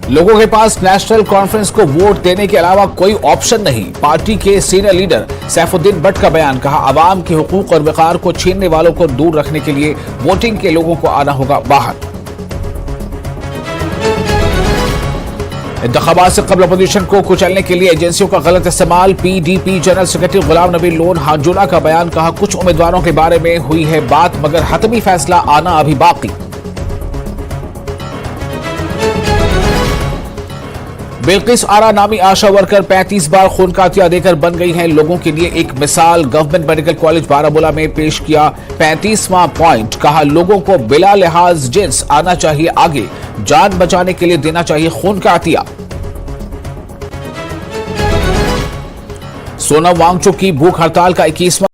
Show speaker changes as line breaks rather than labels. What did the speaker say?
लोगों के पास national conference को वोट देने के अलावा कोई ऑप्शन नहीं। पार्टी के सीनियर लीडर सैफुद्दीन भट्ट का बयान। कहा, आवाम के हुकूक और वक़ार को छीनने वालों को दूर रखने के लिए वोटिंग के लोगों को आना होगा बाहर। इंतखाबात से कबल अपोजिशन को कुचलने के लिए एजेंसियों का गलत इस्तेमाल। PDP general secretary Ghulam Nabi loan हाजुला का बयान। कहा, कुछ उम्मीदवारों के बारे में हुई है बात, मगर हतमी फैसला आना अभी बाकी। बिल्किस आरा नामी आशा वर्कर 35 बार खून का अतिया देकर बन गई हैं लोगों के लिए एक मिसाल। गवर्नमेंट मेडिकल कॉलेज बारामूला में पेश किया 35वां पॉइंट। कहा, लोगों को बिला लिहाज जिन्स आना चाहिए आगे, जान बचाने के लिए देना चाहिए खून का अतिया। सोनम वांगचुक की भूख हड़ताल का 21वां